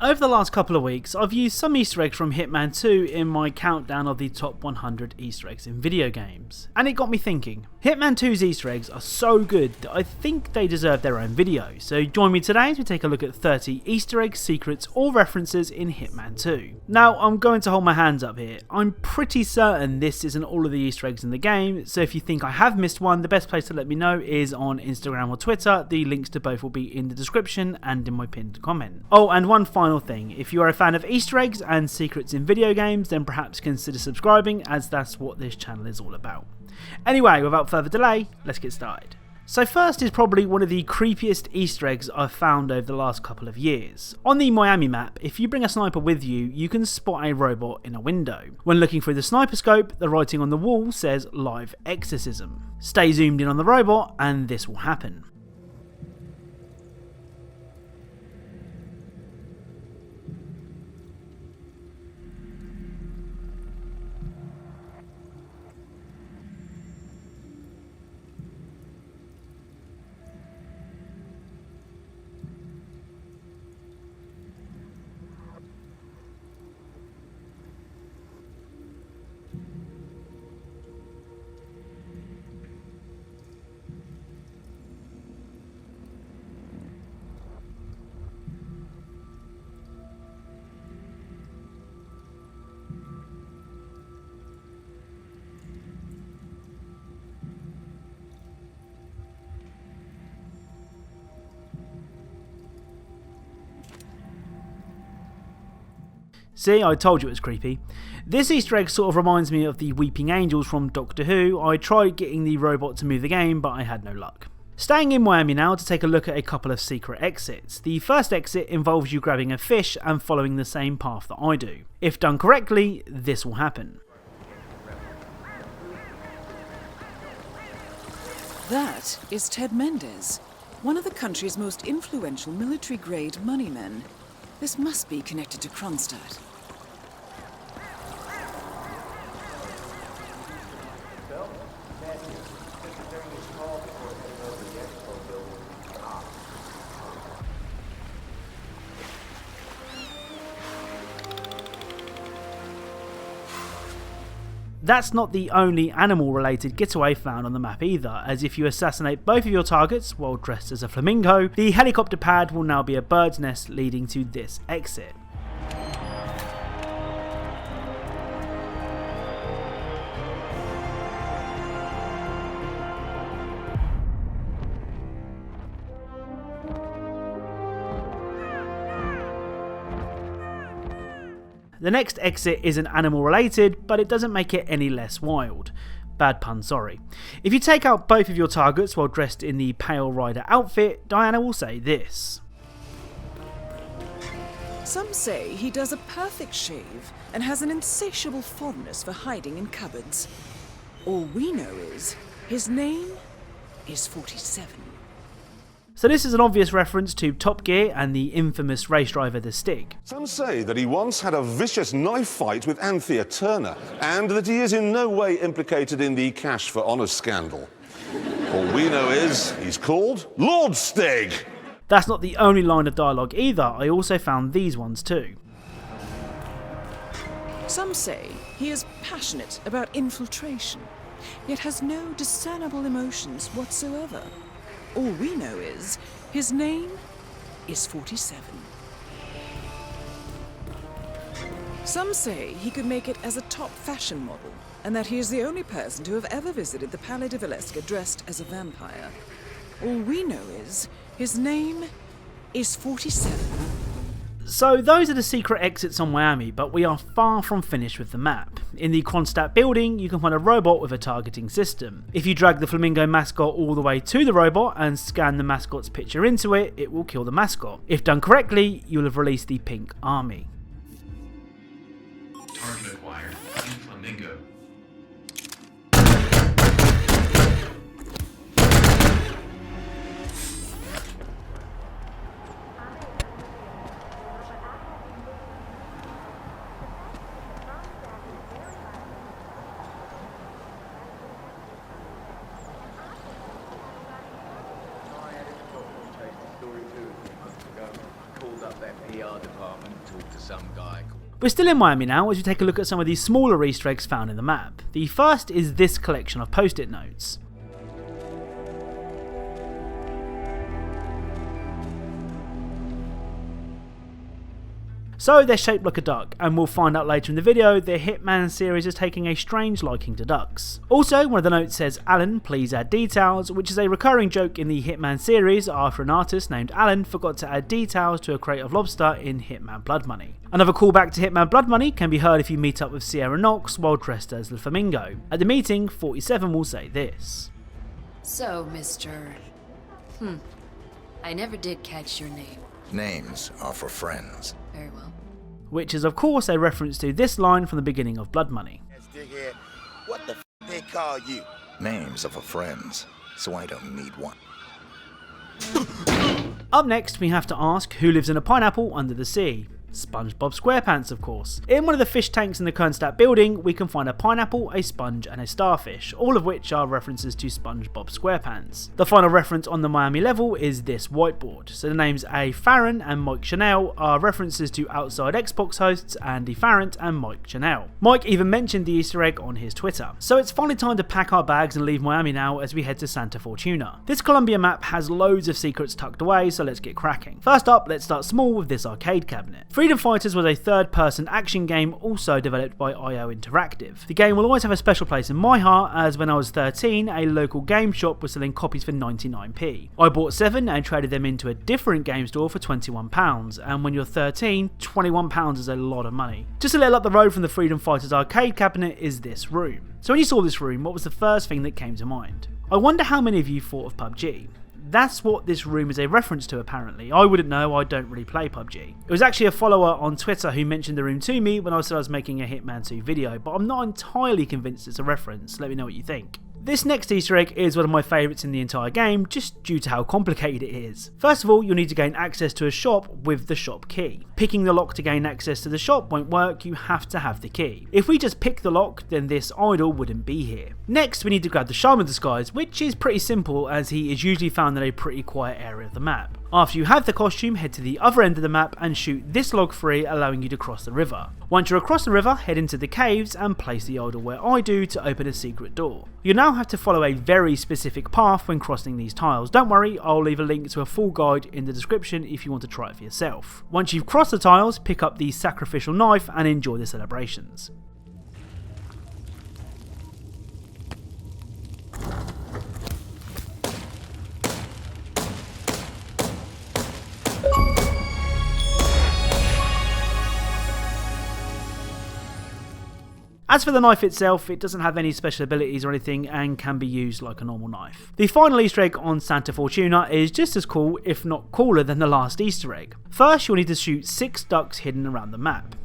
Over the last couple of weeks, I've used some Easter eggs from Hitman 2 in my countdown of the top 100 Easter eggs in video games. And it got me thinking, Hitman 2's Easter eggs are so good that I think they deserve their own video. So join me today as we take a look at 30 Easter eggs, secrets or references in Hitman 2. Now I'm going to hold my hands up here. I'm pretty certain this isn't all of the Easter eggs in the game, so if you think I have missed one, the best place to let me know is on Instagram or Twitter. The links to both will be in the description and in my pinned comment. Oh, and one final thing, if you are a fan of Easter eggs and secrets in video games, then perhaps consider subscribing, as that's what this channel is all about. Anyway, without further delay, let's get started. So first is probably one of the creepiest Easter eggs I've found over the last couple of years. On the Miami map, if you bring a sniper with you, you can spot a robot in a window. When looking through the sniper scope, the writing on the wall says live exorcism. Stay zoomed in on the robot and this will happen. See, I told you it was creepy. This Easter egg sort of reminds me of the Weeping Angels from Doctor Who. I tried getting the robot to move the game, but I had no luck. Staying in Miami now to take a look at a couple of secret exits. The first exit involves you grabbing a fish and following the same path that I do. If done correctly, this will happen. That is Ted Mendez, one of the country's most influential military-grade moneymen. This must be connected to Kronstadt. That's not the only animal-related getaway found on the map either, as if you assassinate both of your targets while dressed as a flamingo, the helicopter pad will now be a bird's nest leading to this exit. The next exit isn't animal related, but it doesn't make it any less wild. Bad pun, sorry. If you take out both of your targets while dressed in the Pale Rider outfit, Diana will say this. Some say he does a perfect shave and has an insatiable fondness for hiding in cupboards. All we know is his name is 47. So this is an obvious reference to Top Gear and the infamous race driver The Stick. Some say that he once had a vicious knife fight with Anthea Turner, and that he is in no way implicated in the Cash for Honour scandal. All we know is he's called Lord Stig. That's not the only line of dialogue either, I also found these ones too. Some say he is passionate about infiltration, yet has no discernible emotions whatsoever. All we know is his name is 47. Some say he could make it as a top fashion model, and that he is the only person to have ever visited the Palais de Valeska dressed as a vampire. All we know is his name is 47. So those are the secret exits on Miami, but we are far from finished with the map. In the Kronstadt building, you can find a robot with a targeting system. If you drag the Flamingo mascot all the way to the robot and scan the mascot's picture into it, it will kill the mascot. If done correctly, you will have released the Pink Army. Target acquired. Flamingo. up their PR department and talk to some guy called... We're still in Miami now as we take a look at some of these smaller Easter eggs found in the map. The first is this collection of post-it notes. So they're shaped like a duck, and we'll find out later in the video the Hitman series is taking a strange liking to ducks. Also, one of the notes says, "Alan, please add details," which is a recurring joke in the Hitman series after an artist named Alan forgot to add details to a crate of lobster in Hitman Blood Money. Another callback to Hitman Blood Money can be heard if you meet up with Sierra Knox while dressed as the Flamingo. At the meeting, 47 will say this. So, Mr. I never did catch your name. Names are for friends. Very well. Which is of course a reference to this line from the beginning of Blood Money. Dighead, what the they call you? Names are for friends, so I don't need one. Up next we have to ask who lives in a pineapple under the sea. SpongeBob SquarePants, of course. In one of the fish tanks in the Kernstadt building, we can find a pineapple, a sponge, and a starfish, all of which are references to SpongeBob SquarePants. The final reference on the Miami level is this whiteboard, so the names A. Farron and Mike Chanel are references to outside Xbox hosts Andy Farrant and Mike Chanel. Mike even mentioned the Easter egg on his Twitter. So it's finally time to pack our bags and leave Miami now as we head to Santa Fortuna. This Colombia map has loads of secrets tucked away, so let's get cracking. First up, let's start small with this arcade cabinet. Freedom Fighters was a third-person action game also developed by IO Interactive. The game will always have a special place in my heart, as when I was 13, a local game shop was selling copies for 99p. I bought 7 and traded them into a different game store for £21, and when you're 13, £21 is a lot of money. Just a little up the road from the Freedom Fighters arcade cabinet is this room. So when you saw this room, what was the first thing that came to mind? I wonder how many of you thought of PUBG. That's what this room is a reference to apparently. I wouldn't know, I don't really play PUBG. It was actually a follower on Twitter who mentioned the room to me when I said I was making a Hitman 2 video, but I'm not entirely convinced it's a reference. Let me know what you think. This next Easter egg is one of my favourites in the entire game, just due to how complicated it is. First of all, you'll need to gain access to a shop with the shop key. Picking the lock to gain access to the shop won't work, you have to have the key. If we just pick the lock, then this idol wouldn't be here. Next, we need to grab the Shaman disguise, which is pretty simple as he is usually found in a pretty quiet area of the map. After you have the costume, head to the other end of the map and shoot this log free, allowing you to cross the river. Once you're across the river, head into the caves and place the idol where I do to open a secret door. You now have to follow a very specific path when crossing these tiles. Don't worry, I'll leave a link to a full guide in the description if you want to try it for yourself. Once you've crossed the tiles, pick up the sacrificial knife and enjoy the celebrations. As for the knife itself, it doesn't have any special abilities or anything and can be used like a normal knife. The final Easter egg on Santa Fortuna is just as cool, if not cooler than the last Easter egg. First, you'll need to shoot 6 ducks hidden around the map.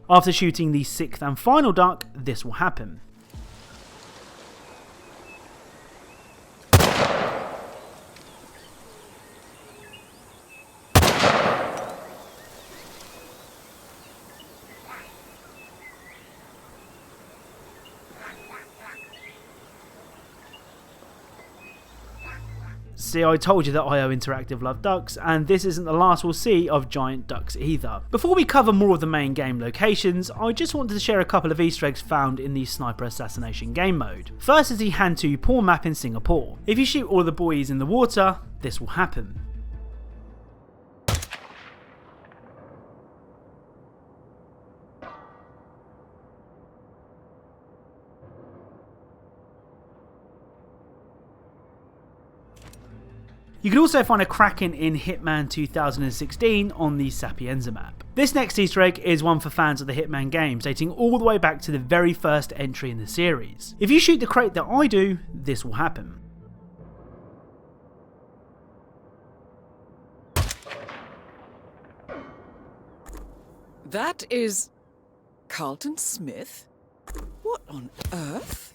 After shooting the 6th and final duck, this will happen. See, I told you that IO Interactive love ducks, and this isn't the last we'll see of giant ducks either. Before we cover more of the main game locations, I just wanted to share a couple of Easter eggs found in the Sniper Assassination game mode. First is the Han-to pawn map in Singapore. If you shoot all of the buoys in the water, this will happen. You can also find a Kraken in Hitman 2016 on the Sapienza map. This next Easter egg is one for fans of the Hitman games, dating all the way back to the very first entry in the series. If you shoot the crate that I do, this will happen. That is Carlton Smith? What on earth?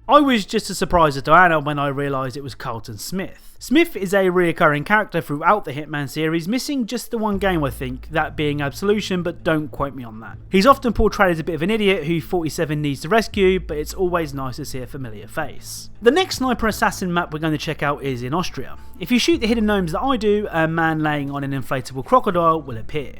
I was just as surprised as Diana when I realised it was Carlton Smith. Smith is a reoccurring character throughout the Hitman series, missing just the one game I think, that being Absolution, but don't quote me on that. He's often portrayed as a bit of an idiot who 47 needs to rescue, but it's always nice to see a familiar face. The next sniper assassin map we're going to check out is in Austria. If you shoot the hidden gnomes that I do, a man laying on an inflatable crocodile will appear.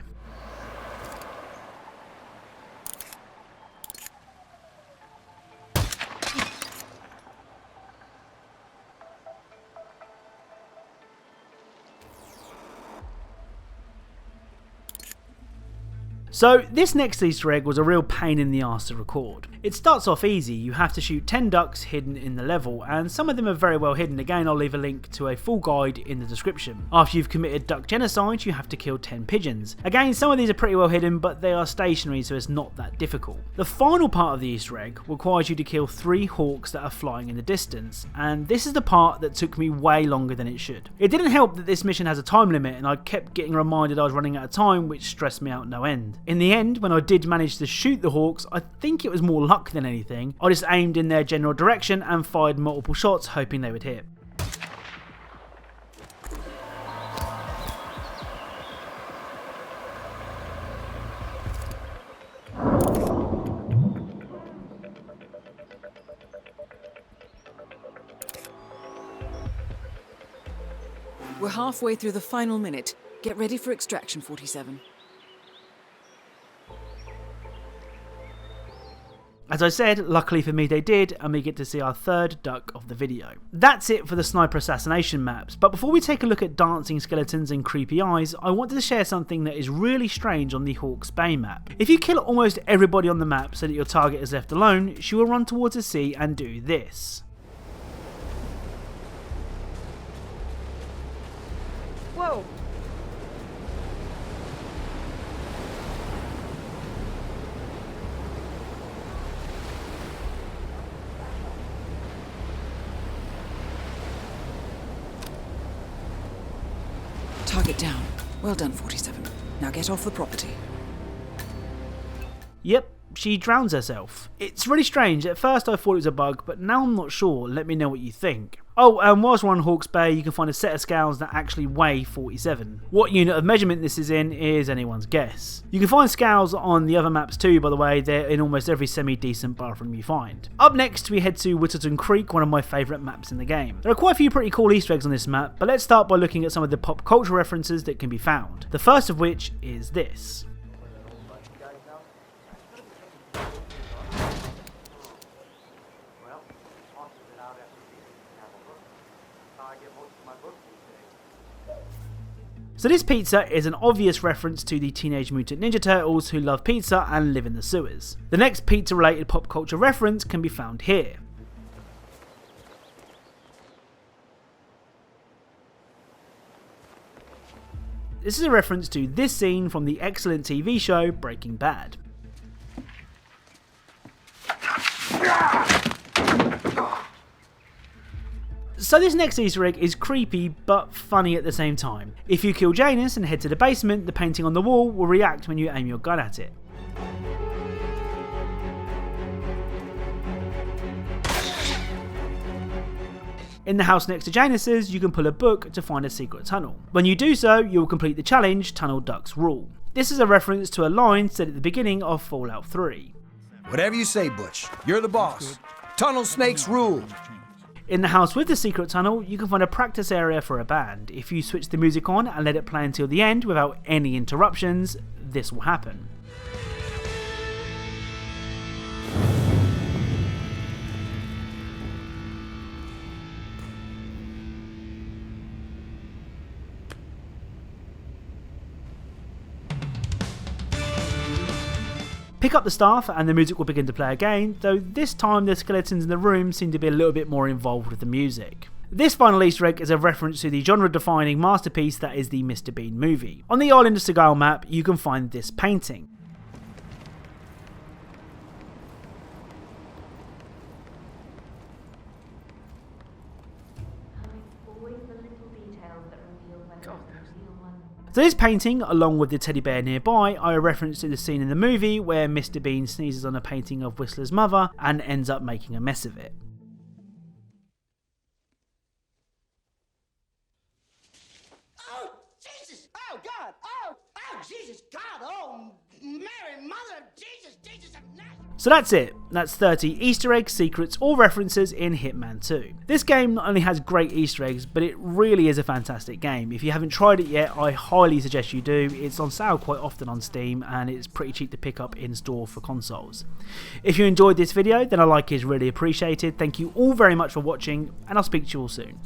So this next Easter egg was a real pain in the arse to record. It starts off easy, you have to shoot 10 ducks hidden in the level, and some of them are very well hidden. Again, I'll leave a link to a full guide in the description. After you've committed duck genocide, you have to kill 10 pigeons. Again, some of these are pretty well hidden, but they are stationary, so it's not that difficult. The final part of the Easter egg requires you to kill 3 hawks that are flying in the distance, and this is the part that took me way longer than it should. It didn't help that this mission has a time limit, and I kept getting reminded I was running out of time, which stressed me out no end. In the end, when I did manage to shoot the hawks, I think it was more luck than anything. I just aimed in their general direction and fired multiple shots hoping they would hit. We're halfway through the final minute. Get ready for extraction, 47. As I said, luckily for me they did, and we get to see our third duck of the video. That's it for the sniper assassination maps, but before we take a look at dancing skeletons and creepy eyes, I wanted to share something that is really strange on the Hawke's Bay map. If you kill almost everybody on the map so that your target is left alone, she will run towards the sea and do this. Whoa! Target down. Well done, 47. Now get off the property. Yep, she drowns herself. It's really strange. At first I thought it was a bug, but now I'm not sure. Let me know what you think. Oh, and whilst we're on Hawke's Bay, you can find a set of scales that actually weigh 47. What unit of measurement this is in is anyone's guess. You can find scales on the other maps too, by the way. They're in almost every semi-decent bathroom you find. Up next, we head to Whittleton Creek, one of my favourite maps in the game. There are quite a few pretty cool Easter eggs on this map, but let's start by looking at some of the pop culture references that can be found. The first of which is this. So this pizza is an obvious reference to the Teenage Mutant Ninja Turtles who love pizza and live in the sewers. The next pizza related pop culture reference can be found here. This is a reference to this scene from the excellent TV show Breaking Bad. So this next Easter egg is creepy but funny at the same time. If you kill Janus and head to the basement, the painting on the wall will react when you aim your gun at it. In the house next to Janus's, you can pull a book to find a secret tunnel. When you do so, you will complete the challenge Tunnel Ducks Rule. This is a reference to a line said at the beginning of Fallout 3. Whatever you say, Butch. You're the boss. Tunnel snakes rule. In the house with the secret tunnel, you can find a practice area for a band. If you switch the music on and let it play until the end without any interruptions, this will happen. Pick up the staff and the music will begin to play again, though this time the skeletons in the room seem to be a little bit more involved with the music. This final Easter egg is a reference to the genre-defining masterpiece that is the Mr. Bean movie. On the island of Sgail map, you can find this painting. So this painting, along with the teddy bear nearby, are a reference to the scene in the movie where Mr. Bean sneezes on a painting of Whistler's mother and ends up making a mess of it. Oh, Jesus! Oh, God! Oh, Jesus! God! Oh, Mary, Mother of Jesus! Jesus of Nazareth! So that's it. That's 30 Easter eggs, secrets, or references in Hitman 2. This game not only has great Easter eggs, but it really is a fantastic game. If you haven't tried it yet, I highly suggest you do. It's on sale quite often on Steam, and it's pretty cheap to pick up in store for consoles. If you enjoyed this video, then a like is really appreciated. Thank you all very much for watching, and I'll speak to you all soon.